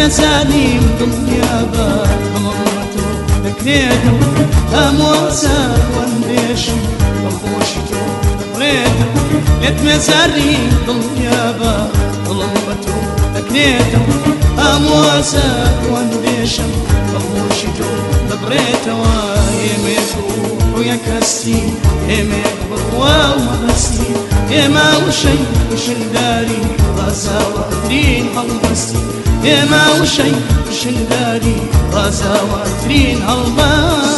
مزاني دنيا بات غلطو لكنيدو اموسا وانديشو بخوشتو بريدو مزاني دنيا بات غلطو لكنيدو اموسا وانديشو بخوشتو بريدو يميكو ويا كاستي يميكو ومغسي يما وشي وشنداري راسا واترين هالبستي يما وشي وشنداري راسا واترين هالبستي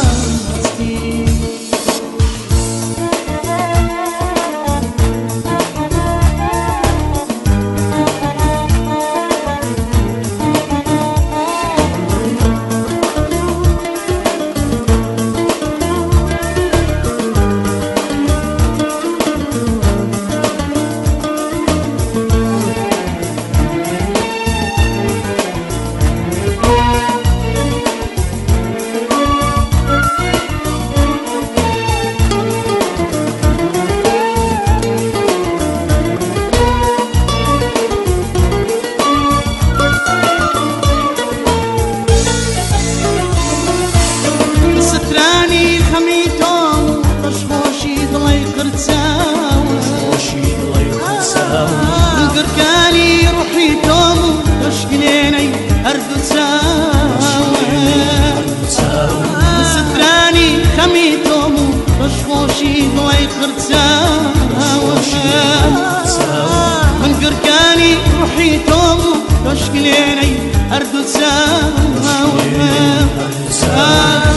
من قرقاني روحي تومو تشكليني أردو تساوى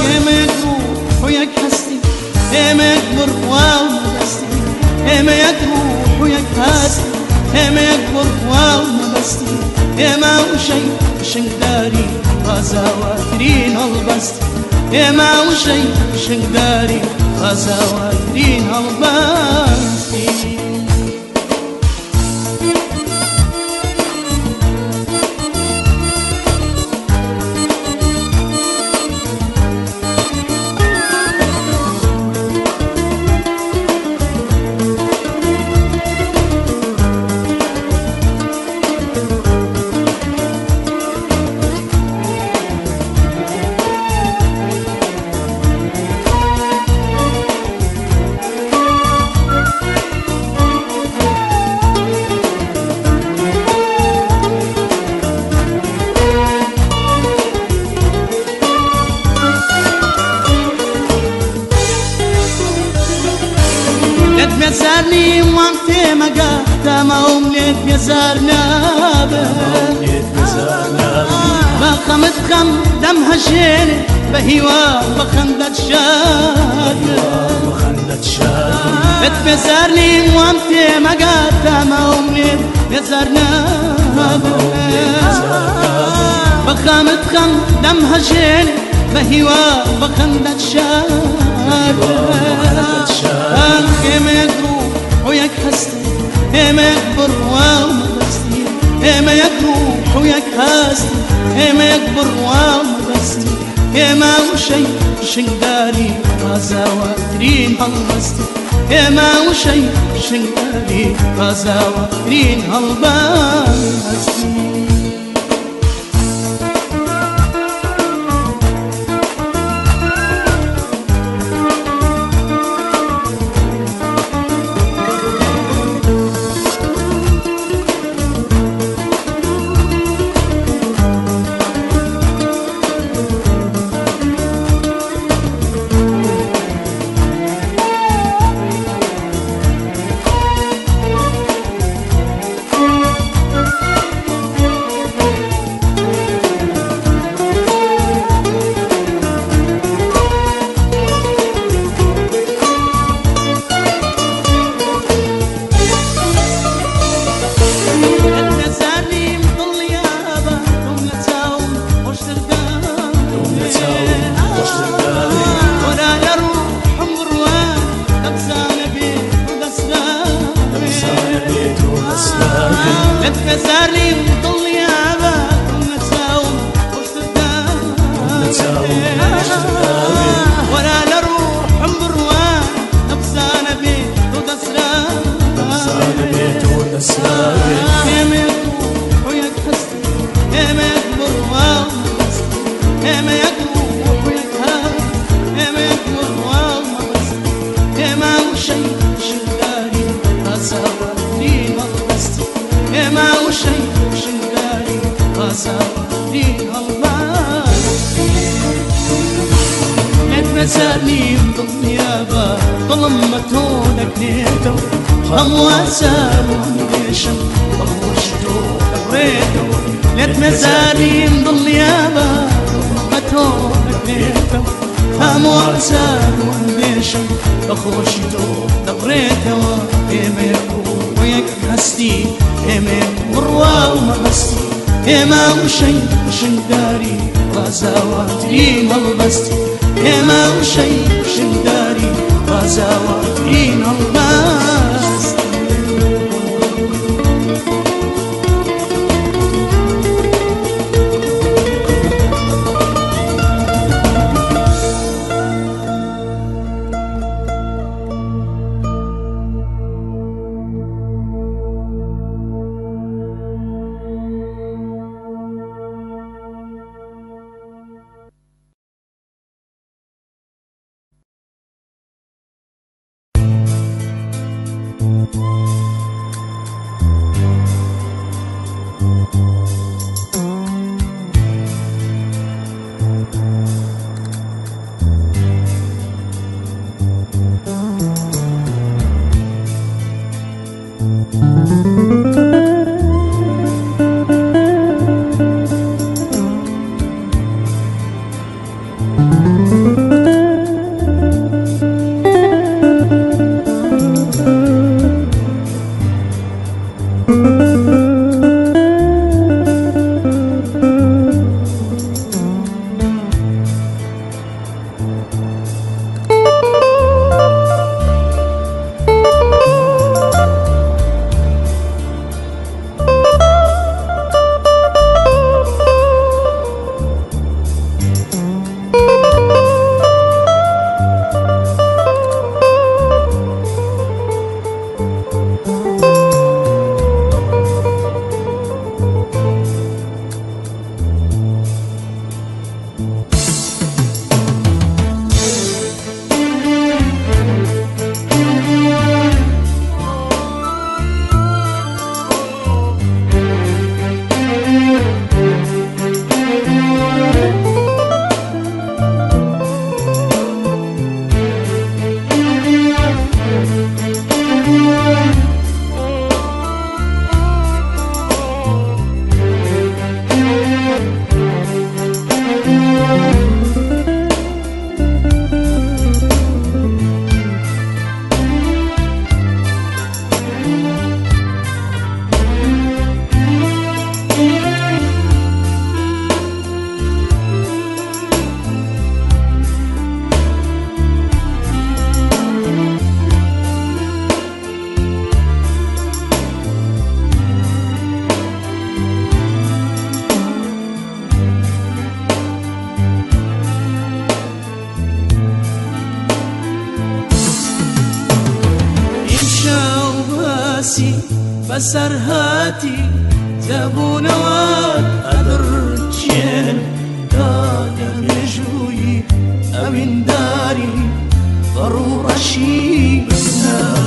يا مجروح وياك حستي يا مجبر ومبستي يا مجروح وياك حستي يا مجبر ومبستي يا ما وشي شنقداري غزاواترين البستي يا ما وشي شنقداري غزاواترين البستي مزارني وانتي مقاتا ما أمليت مزارنا ما خمت خم دمها شيني بهوا بخندت شاد مزارني وانتي مقاتا ما أمليت مزارنا بخمت خم دمها شيني بهوا بخندت شاد يا مجروح وياك حستي يا مجبر ومبستي يا مجروح وياك حستي يا مجبر ومبستي يا ما وشي شنقداري غزاواترين هالبستي يا ما وشي شنقداري غزاواترين هالبستي مزارني وضل يابا ونتساوم ولا لروح عمروان نبسانا بيت ودسران يا ميكو وياك حستي يا ميكبر وشي شنقاري غزاواتي هالبستي يا ما وشي شنقاري غزاواتي هالبستي نتمساني بضل يابا ظلمتونك نيتو خمواسا ونيشم ضوشتو قريتو نتمساني بضل يابا ظلمتونك نيتو خمواسا ونيشم ضوشتو قريتو يميكو ويك هستي يميكو مروا وما هستي يما وشي شنداري غزاواتي هالبستي يما وشي شنداري غزاواتي هالبستي بسر هاتي زبون واد أدرجين دادا مجوي أمين داري ضرورة شي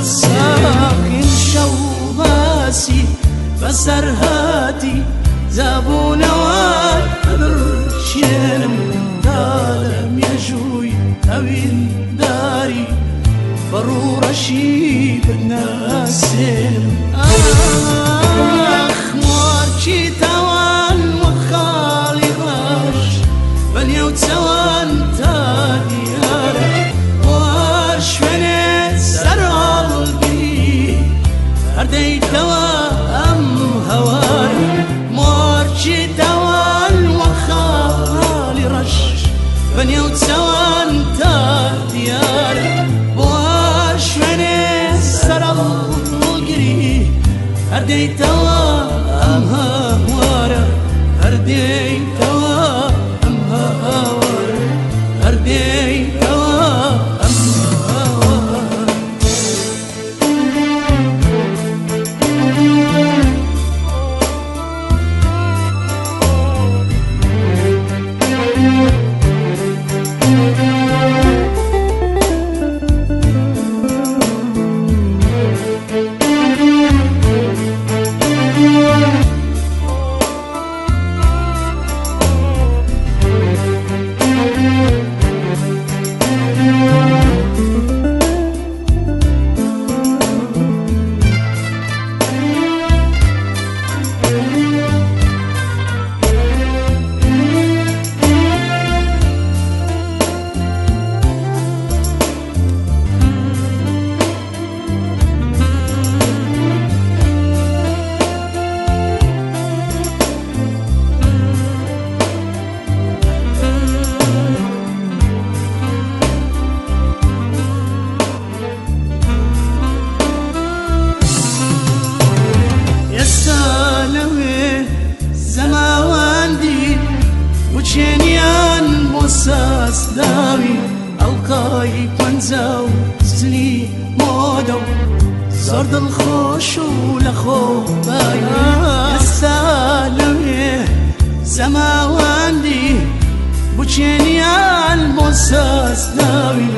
ساكن شوباسي بسر هاتي زبون واد أدرجين دادا مجوي أمين داري ضرورة شي بالناسين موارشي توان وخالي غاش بنيوت سوان تاديارة واش فني سر قلبي هردي توا أم هواري موارشي توان وخالي رش بنيوت سوان تاديارة واش فني سر قلبي هردي توا أمها وارا هردي توا أمها وارا هردي توا أمها وارا داوي القاي كونزاو زلي مودو زرد الخوش ولخو باي السالمي زماواندي بوچيني الموساس داوي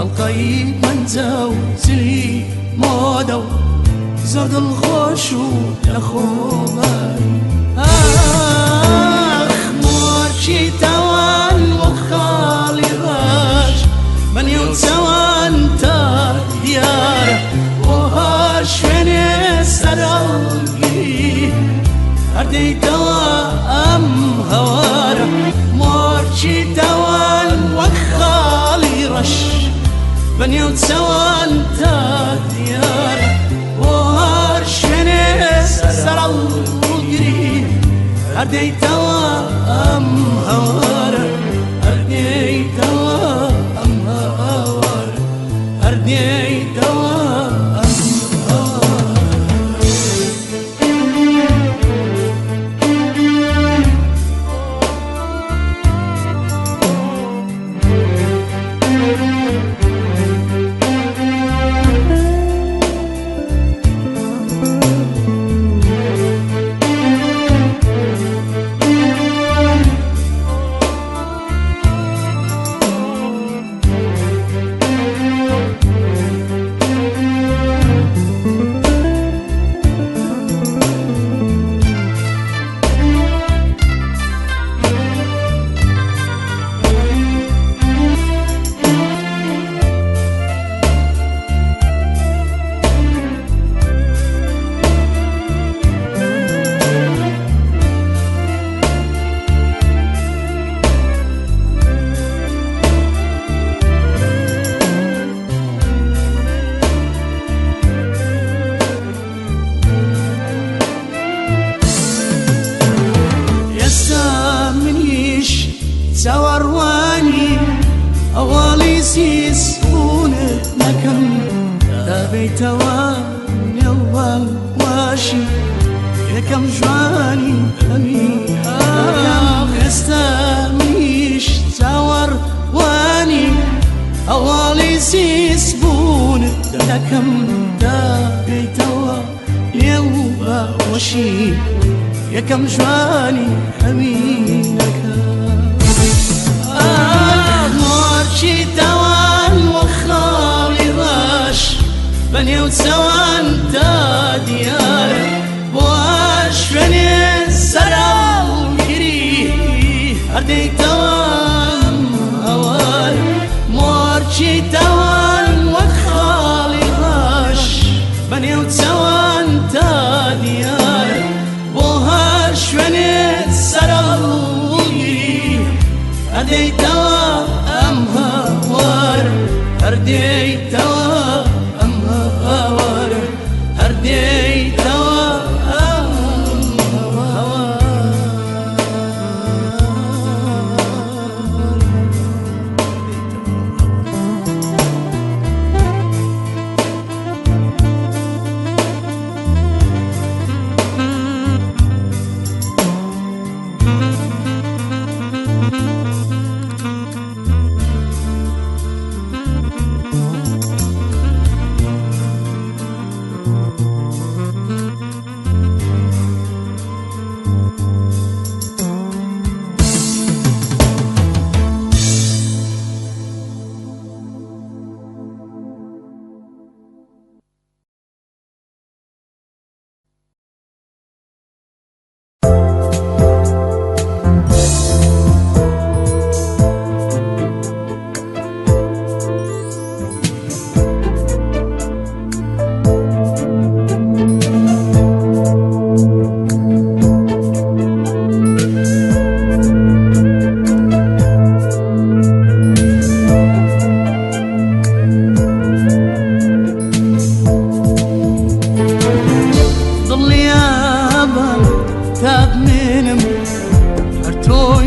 القاي كونزاو زلي مودو زرد الخوش ولخو باي مورشي توان وخالي غاش من يوتوان تا دياره وهاش فيني سرالقي أردي توا أم هواره مورشي توان وخالي رش من يوتوان تا دياره وهاش فيني سرالقي أردي توا أم هواره أردي توا أم هواره أردي توا أم هواره سوارواني أوالي سيسون لكم دابي تواني أول واشي يكم جواني أمي يستميش سوارواني أوالي سيسون لكم دابي تواني أول واشي يكم جواني أمي مورشي توان وخالي راش بني وتوان تا دياره بواش فني سرال كري أردي توان هوار مورشي توان وخالي راش بني وتوان تا دياره بواش فني سرال كري أردي توان أم هوار أردي توا أم هوار أردي توا أم هوار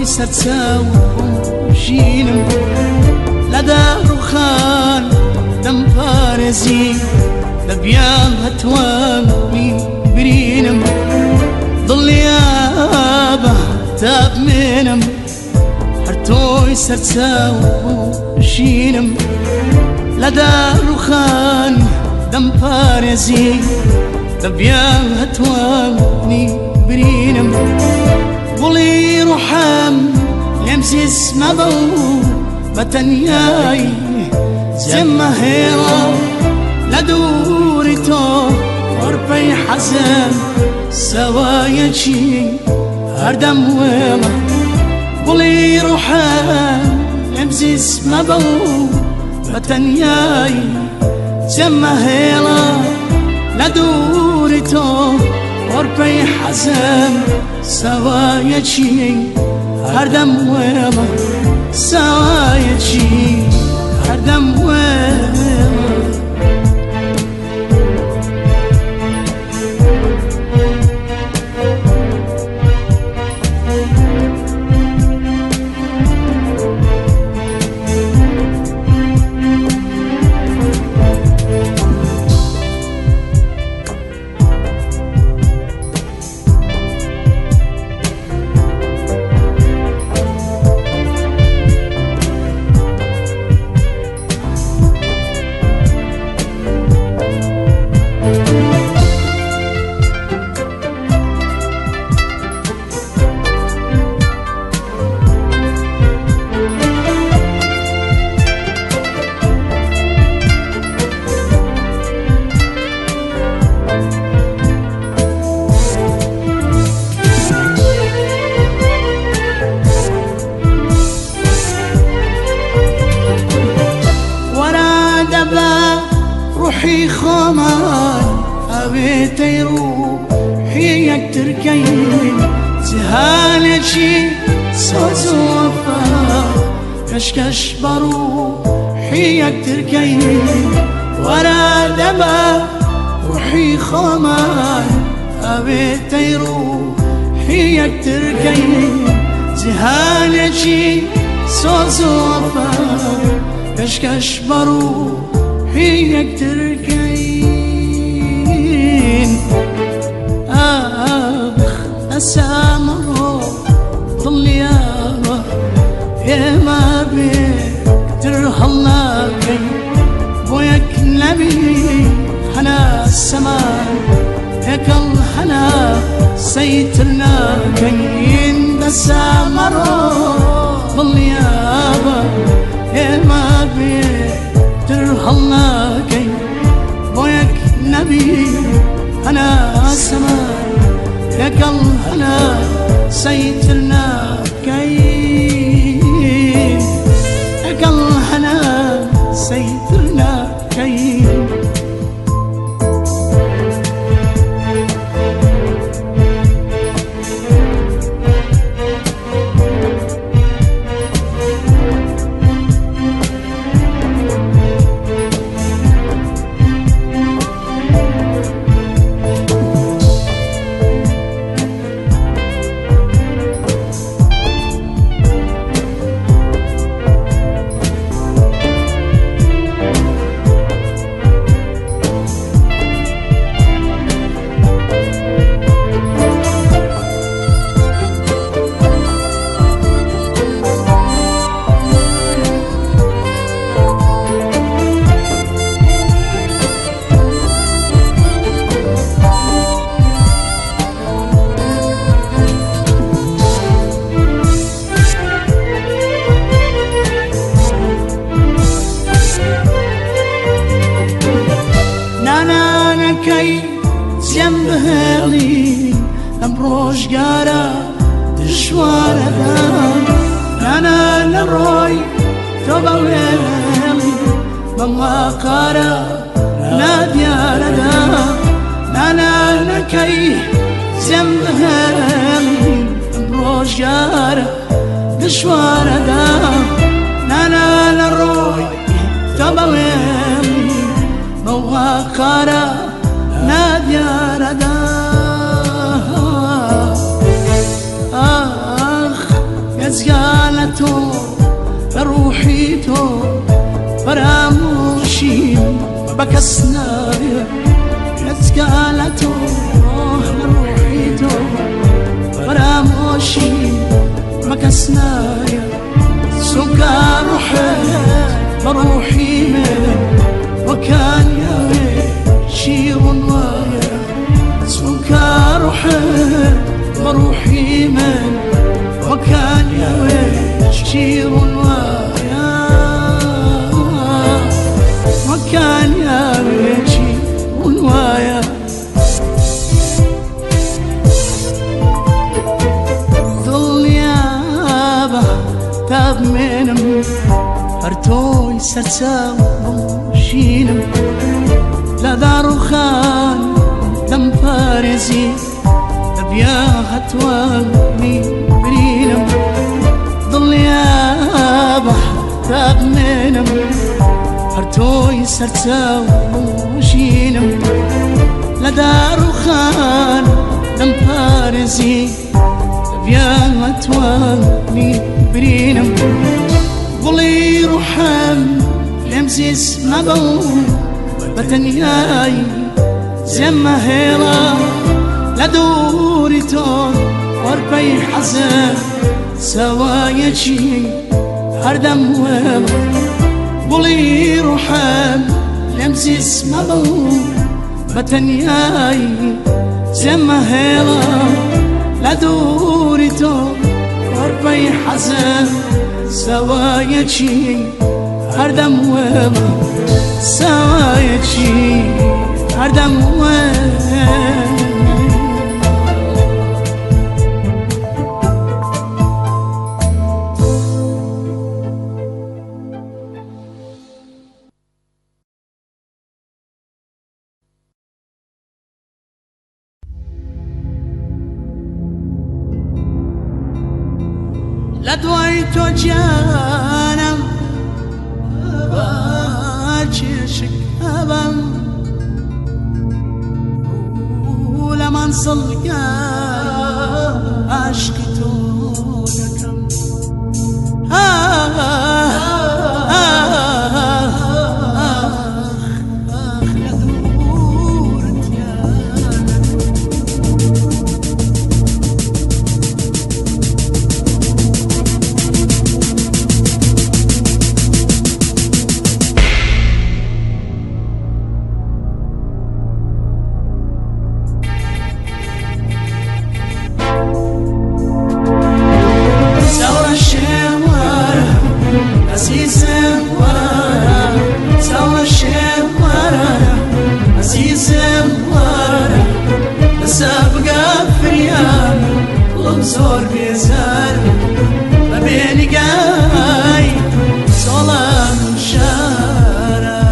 ستساوي جينم لدار خان دم فارزي لبيان هتوامي برينم ضل يابا تاب منم تۆی سەرچاو ژینم لە داڕوخان دەمپارێزی دەبیا هەتوانی برینم گوڵی ڕوحام لێم زیسمەبە و بە تەنیایی جێمە هێڵە لە دووری تۆ وەرپەی حەزم سەوایەکی هەردەم وێڵە گوڵی ڕوحام لێم زیسمەبە و بە تەنیایی جێمە هێڵە لە دووری تۆ وەرپەی حەزم سەوایەکی هەردەم وێڵە سەوایەکی هەردەم وێڵە روحي خمان أبيتي روحي يكتركين زهالشي صوت وفا كشكش بروحي يكتركين ورا دبا روحي خمان أبيتي روحي يكتركين زهالشي صوت وفا كشكش بروحي يكتركين أسامرو ظل يابا يا ما بيكتر هلاكي بويك نبي حنا السماء يك الحنا سيترنا كين أسامرو ظل يابا يا ما بيكتر هلاكي بويك نبي أنا السماء يك الهنا سيترنا كين يك الهنا سيترنا كين كي جنب هالي أمروش قارا دشوار دام أنا لروي تبويلي بما قارا ناديار دام أنا لكي جنب هالي أمروش قارا دشوار دام أنا لروي تبويلي بما قارا ناديار يزقالتو روحيتو براموشي بكسنايا يزقالتو روحيتو براموشي بكسنايا سكر روحي من وكان يا شير ويا سكر روحي من وكان يا شير ويا وكان يا شير ويا ظل يابا تاب منم هرتوي سرساو بوشينم لا دارو خان دم فارزي أبيا هتواني برينم ظل يابا تاب منم هرتوي سرساو بوشينم لا دارو خان دم فارزي أبيا هتواني برينم ظلي روحم لمزيس مبو بتنياي زما هيلا لدوري تون وربي حزن سوايا شي هردم وما ظلي روحم لمزيس مبو بتنياي زما هيلا لدوري تون وربي حزن سوايا شي هردم وما سوايا شي هردم وما لدويت وجانا باجيشك أبا ولما نصلقا عشقتو لكم لدورت يانا زور بيزار ما بيني جاي صلاة شارع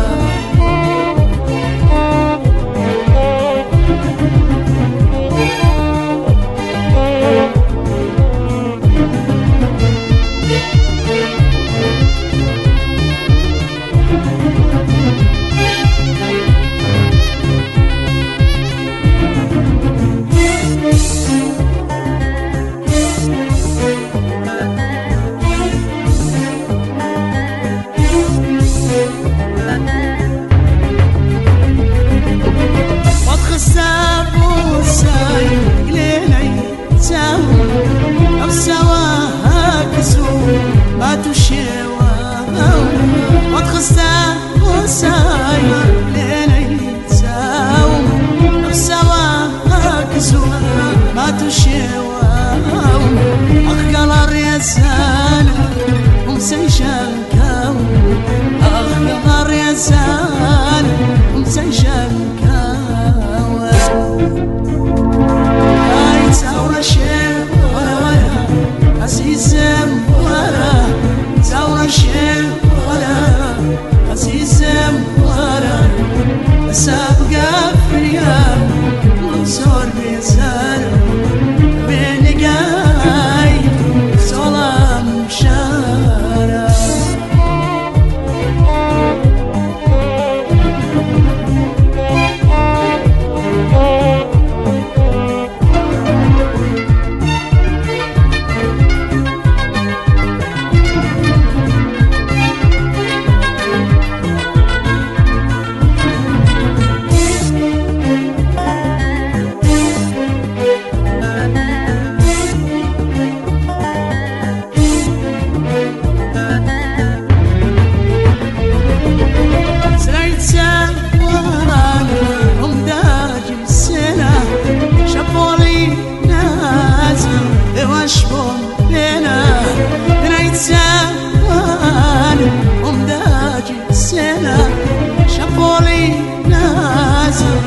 زر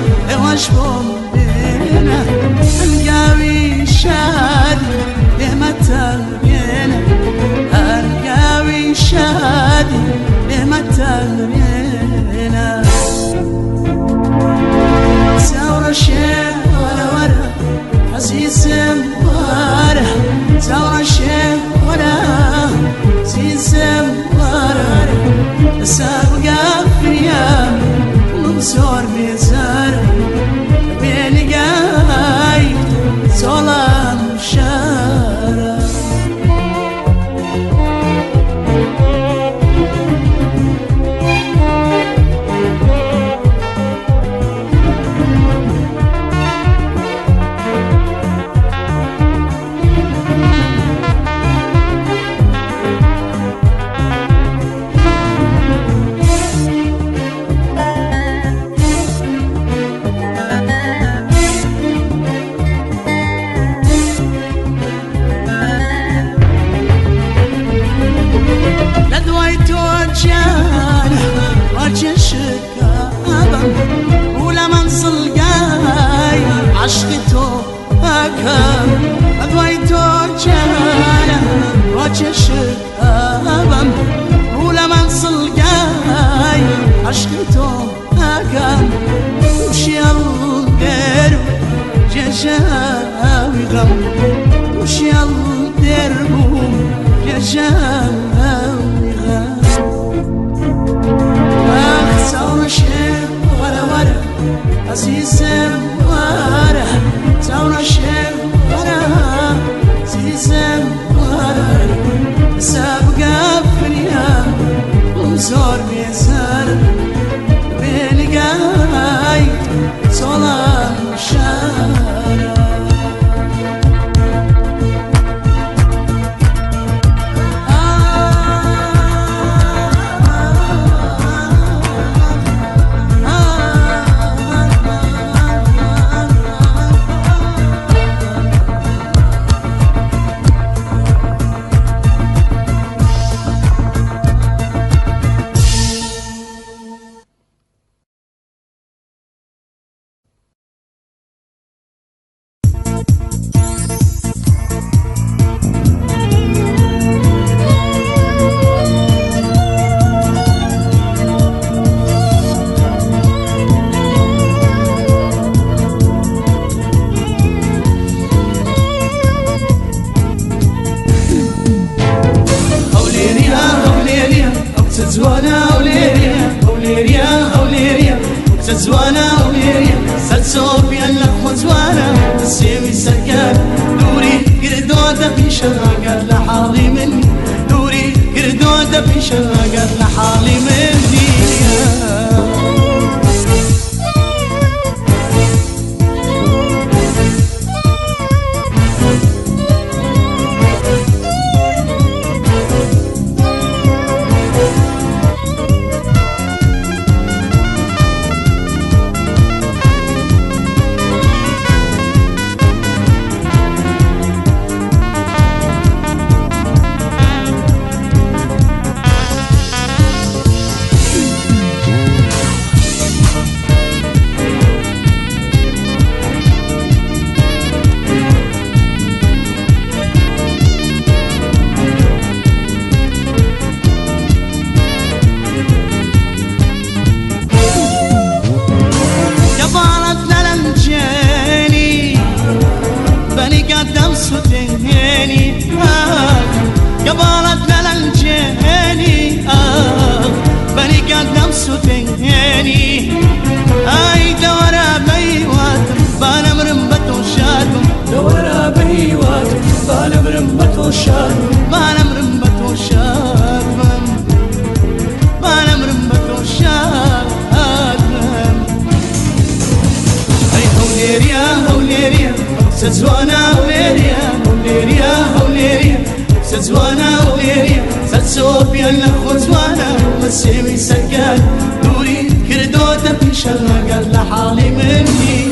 واش بومبينا القاوي شادي لمتى بينا القاوي شادي لمتى بينا ثورة شيء ورا عزيز ورا ثورة شيء ورا عزيز ورا سابقة في ريام ومسور بيزار بين قاي ظلام شارع وجه شكابا ولا منصل قاي عشقته هكام أضويته جانا وجه شكابا ولا منصل قاي عشقته هكام وشي الدير جاوي غم وشي الدير جاوي غم ثورة شيء ورا عزيز ورا ثورة شيء ورا عزيز ورا سابقة في اليوم ومزور بيزار بين قاي ظلام شارع زوانا وليريا سلسوب يلك وزوانا السيوي سكان دوري قردودة في شراقة لحالي مني دوري قردودة في شراقة لحالي مني قبالتنا للجيني بني قدم سوتيني هاي دورا بيوات بانا مرمبت وشادم دورا بيوات بانا مرمبت وشادم بانا مرمبت وشادم بانا مرمبت وشادم هاي هوليريا هوليريا سزوانا وليريا هوليريا هوليريا سزوانا وليريا سلسوب يلك وزوانا والسيوي سكان دوري كردودة في شراقة لحالي مني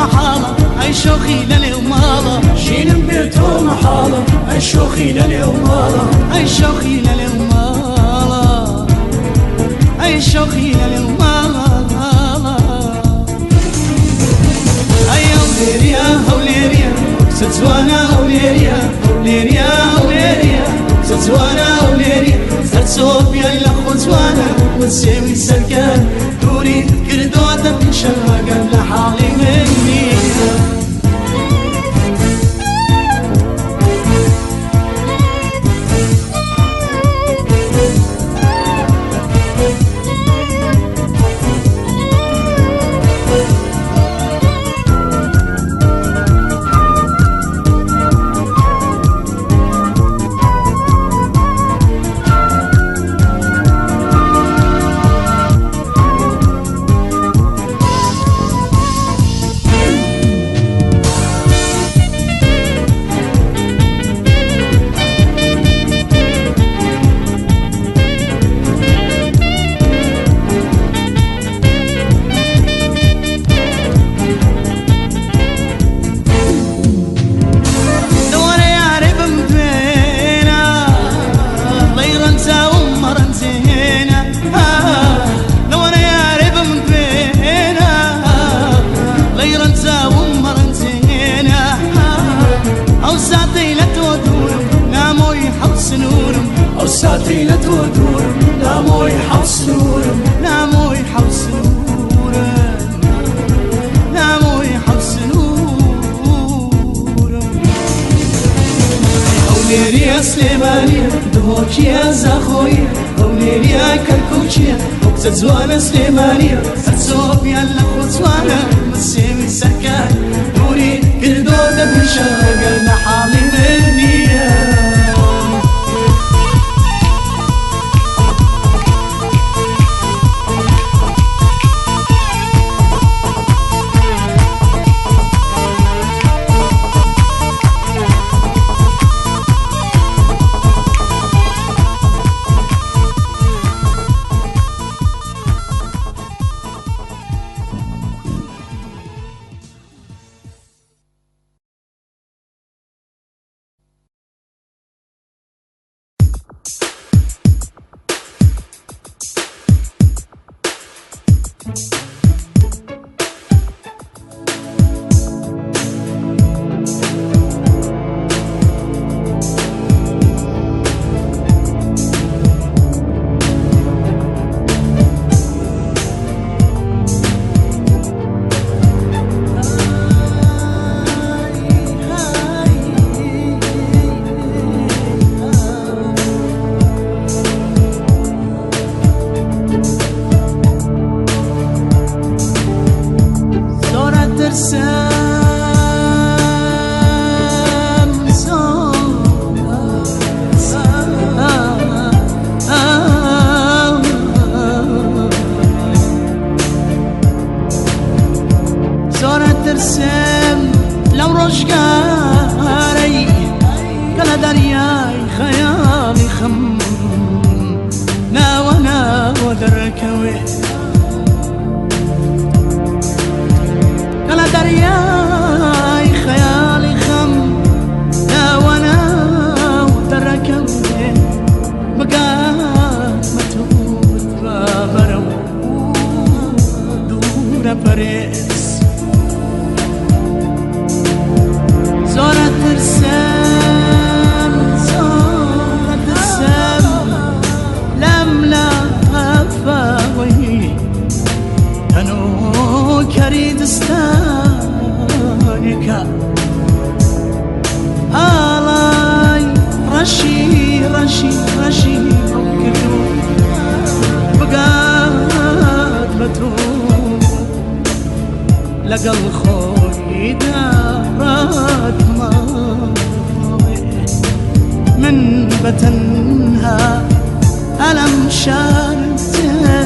محالة عيشو خيلة ومالة شين بيتو محالة عيشو خيلة ومالة عيشو خيلة ومالة عيشو خيلة ومالة أيا وليريا وليريا ستزوانا وليريا وليريا وليريا ستزوانا وليريا ستسوب يا الأخو زوانا وتساوي سركان تريد كردوة تنشرق لحالي مني ساتي لا تودور نامو يحوسنور نامو يحوسنور نامو يحوسنور أوليري يا سليمانية دهوك يا زاخوية أوليري يا كركوشية وقت زوانا سليمانية ستسوب يا الأخو زوانا مسيوي سكان نوري كردودة بشاقة لحالي منية ترسم لو رشقاري كلا درياي خيالي خم ناونا ودركوي كلا درياي خيالي خم ناونا ودركوي بقات متوت بابرو دور بريس زورة ترسم لملا أفاوي أنو كريد استانيكا آلاي رشي كدو بقات بتوب لقى الخوي دارت ماوي من بتنها ألم شارتها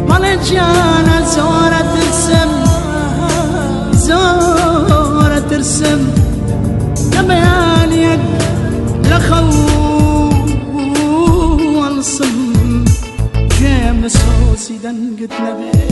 مالجانا زورة ترسم كمان يد لخو والصم جيم نسوسي دنقت نبي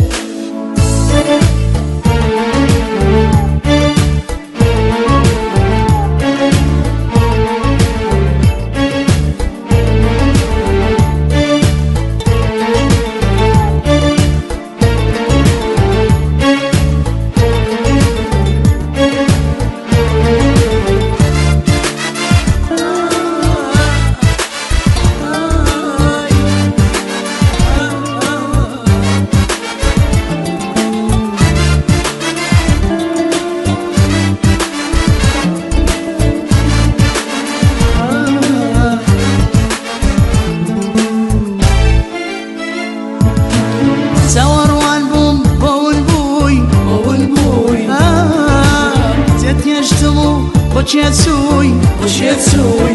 وشيتسوي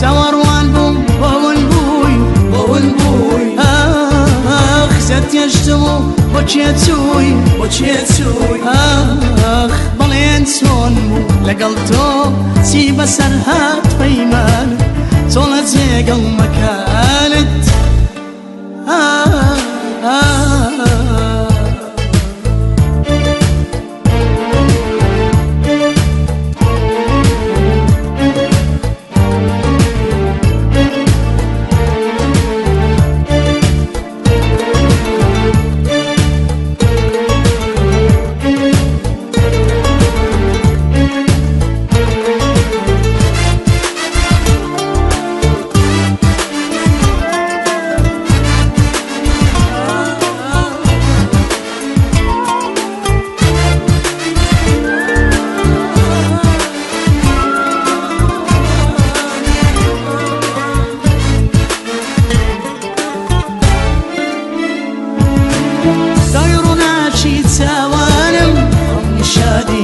تواروان بوم بون بوي زت يجتمو وشيتسوي بلين سونمو لقلتو سيب سرهات فيمان صولت زيقل مكانت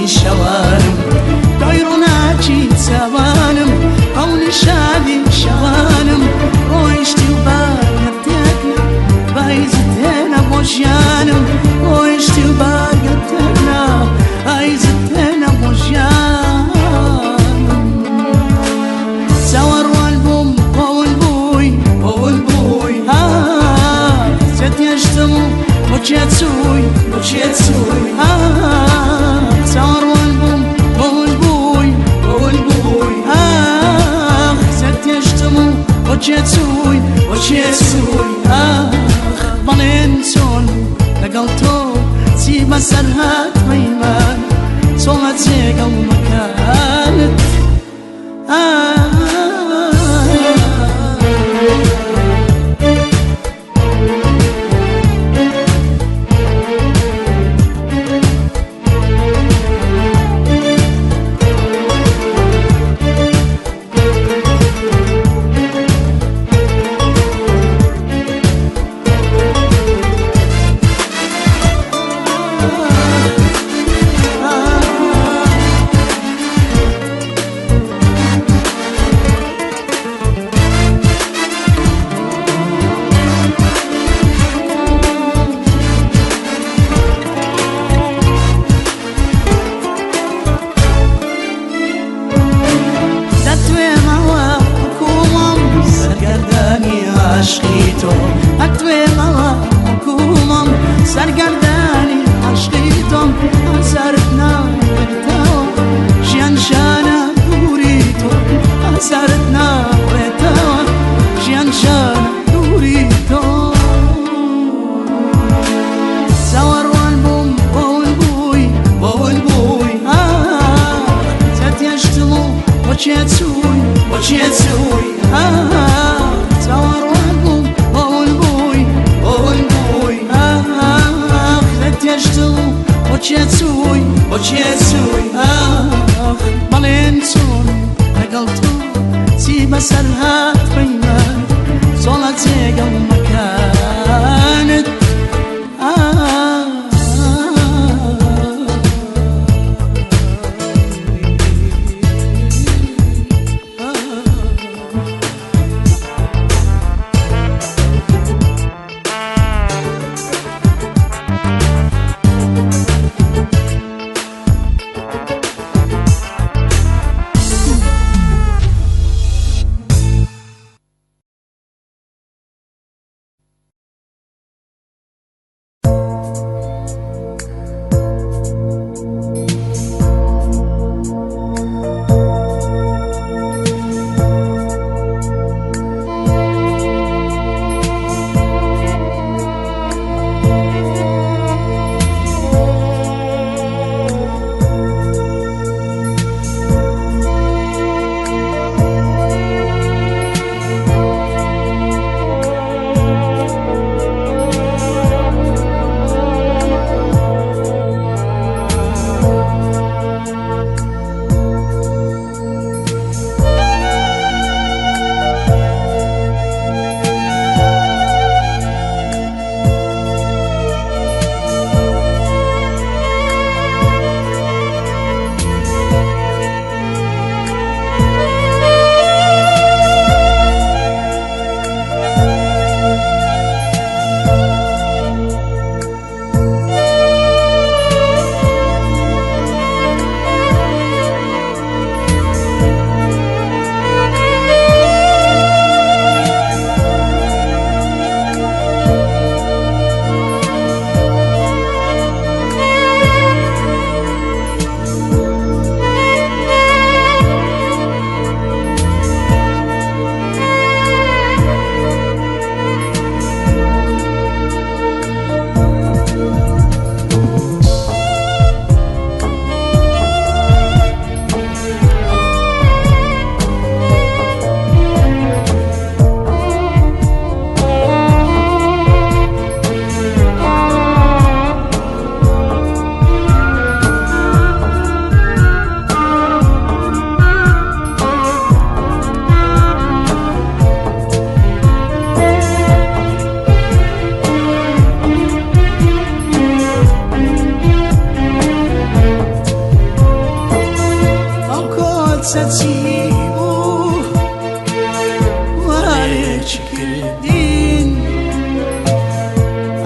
شوارم دايروناكي سوانم قولي شادي شوانم رويشتي وباقتنا بايزتنا بوشيانم رويشتي وباقتنا بايزتنا بوشيانم سوار والبوم والبوي زت يجتمو وشيتسوي سوار والبوم والبوي زت يجتمو وشيتسوي بلين سون لقلتو سيب سرهات ميمان صولت زيقل مكانت سرگردانی عشقیتم اثرتنا بتاو جیان شانا دوری تو اثرتنا بتاو جیان شانا دوری تو سوار والبوم والبوي زت يجتمو وشيتسوي سوار والبوم والبوي يجتمو وشيتسوي بلين سون لقلتو سيب سرهات فيمان صولت زيقل مكانت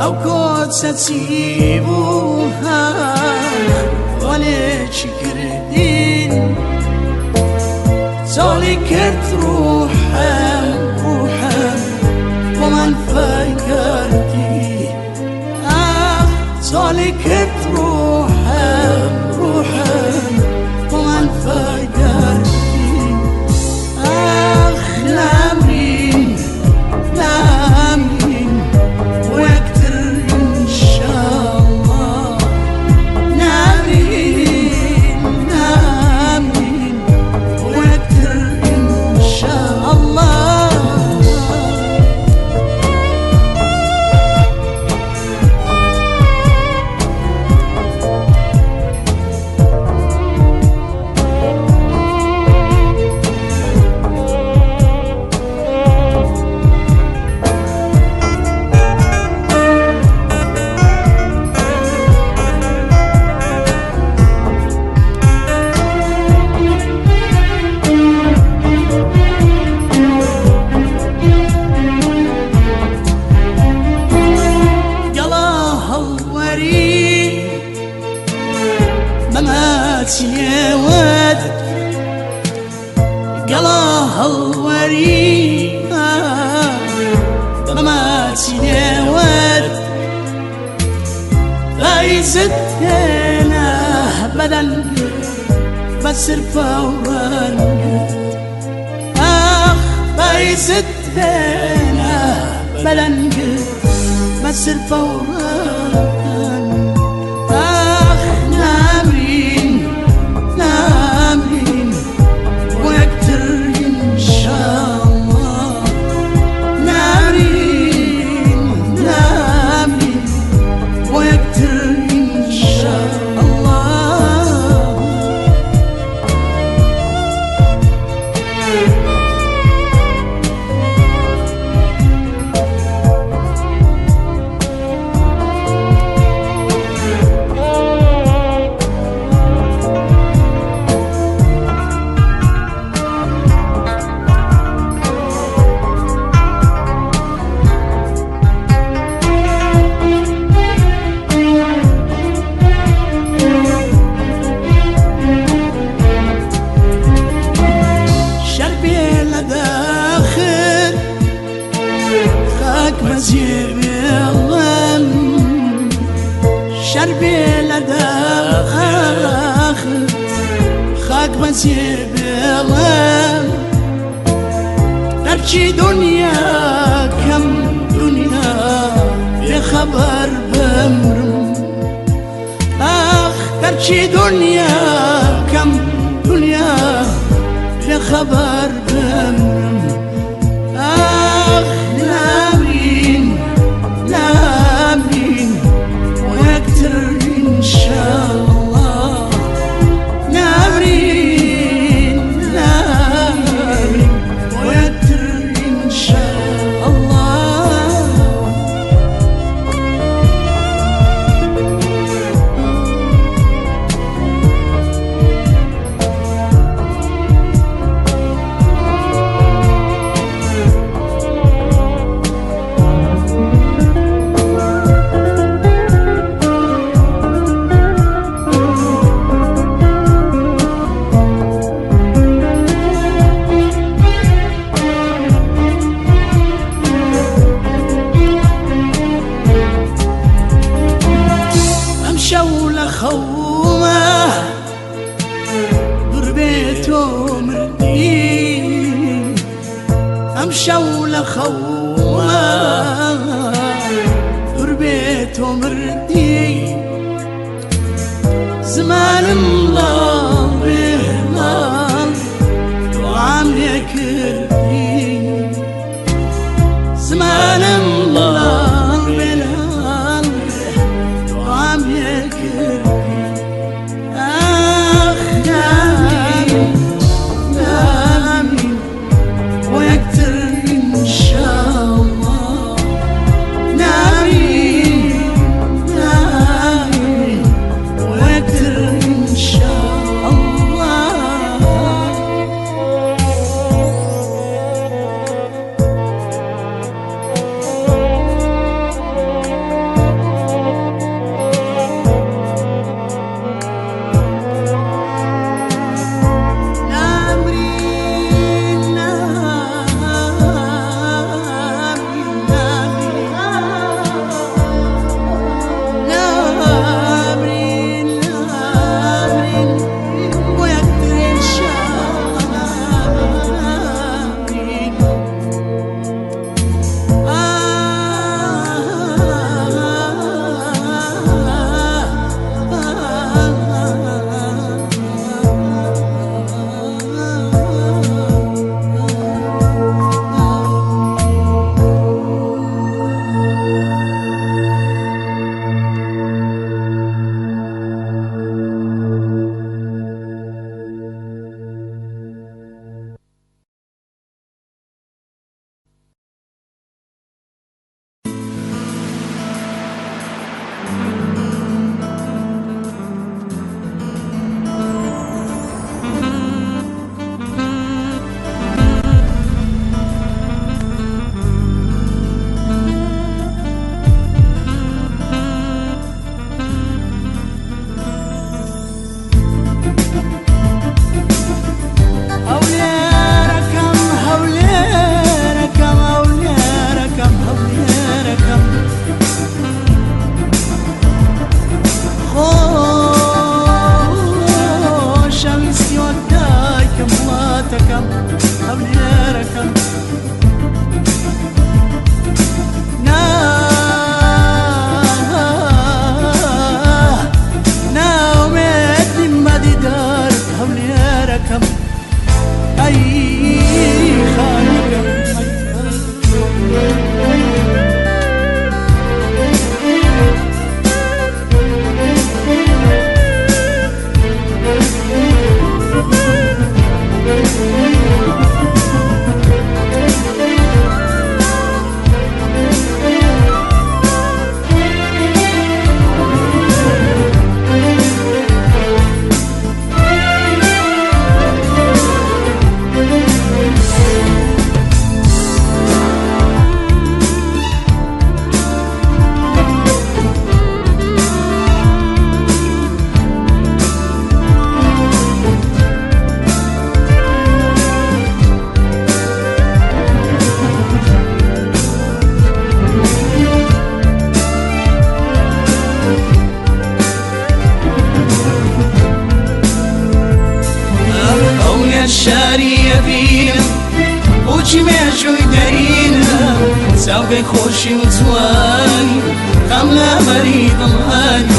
أو كود ستسيبوها وليش كردين سولكت روحها ومن فكرتي سولكت روحها ومن فكرتي لامين واكتر إن شاء الله نامين واكتر إن شاء الله يا ود قلاها الوريد مماتي يا ود فايزتنا بدل بس الفوران فايزتنا بدل بس الفوران نامين واكتر إن شاء الله نامين واكتر إن شاء الله مزيب الظن شربي لداخل خاك مزيب الظن نبكي دنيا كم دنيا بخبر بمرم نبكي دنيا كم دنيا بخبر بمرم نامين واكتر إن شاء الله نامين واكتر إن شاء الله خومه دربيتو مردي امشوا لخومه دربيتو مردي زمان الله بهلال وعم يكردي زمان الله بهلال وعم يكردي show. بۆچی مێژووی دەرینە چاوگەی خۆشی و جوانی خەم لە بەری دڵهانی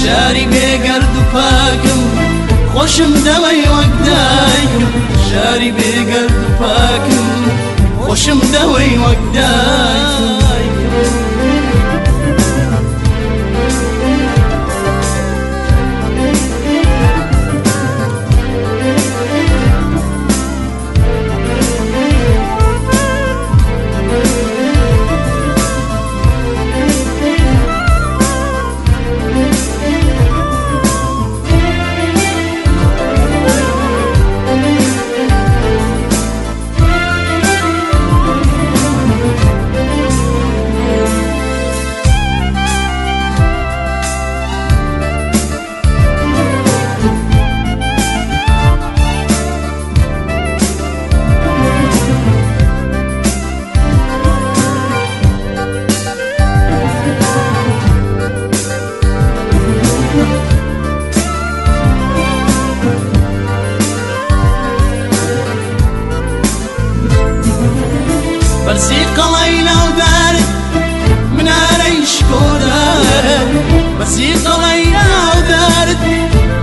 شاری بێگەرد و پاکم خۆشم دەوەی وەک دایکم شاری بێگەرد و پاکم خۆشم دەوەی وەک دایکم بەرزی قەڵەی ناودارت منارەی شکۆدارت بەرزی قەڵەی ناودارت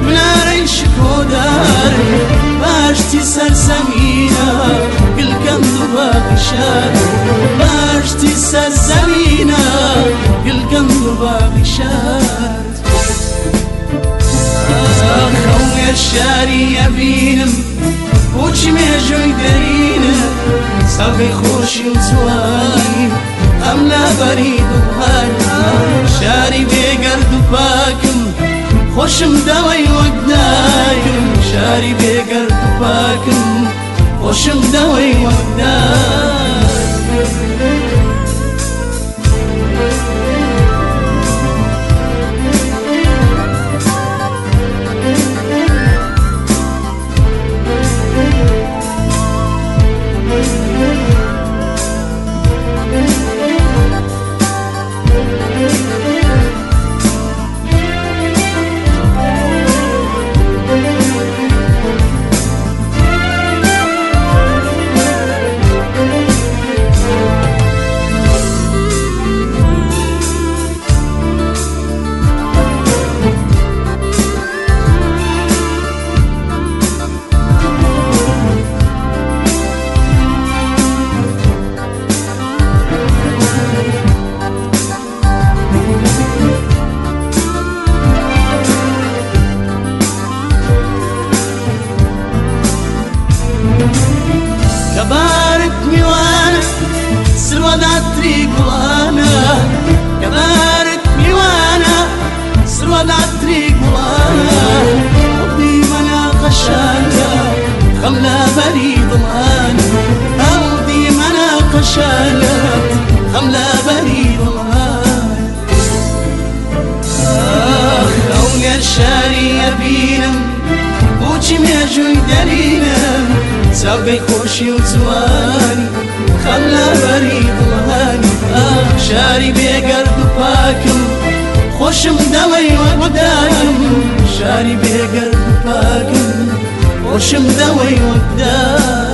منارەی شکۆدارت باشتی سەرزەمینە گلکەند و باقی شار باشتی سەرزەمینە گلکەند و باقی شار خەونێ شاری ئەبینم بۆچی مێژووی دەرینە ساوگەی خۆشی و جوانی ئەم لەبەری دڵهانی شاری بێگەرد و پاکم خۆشم دەوەی وەک دایکم شاری بێگەرد و پاکم خۆشم دەوەی وەک دایکم كبارت ميوانا سرودات ريقوانا كبارت ميوانا سرودات ريقوانا ودي منا قشانا خملا بريد ضمانا ودي منا قشانا خملا بريد ضمانا خوني الشاري يبينم بوچی مێژووی دەرینم چاوگەی خۆشی و جوانی خەم لەبەری دڵهانی شاری بێگەرد و پاکم خۆشم دەوەی وەک دایکم شاری بێگەرد و پاکم خۆشم دەوەی وەک دایکم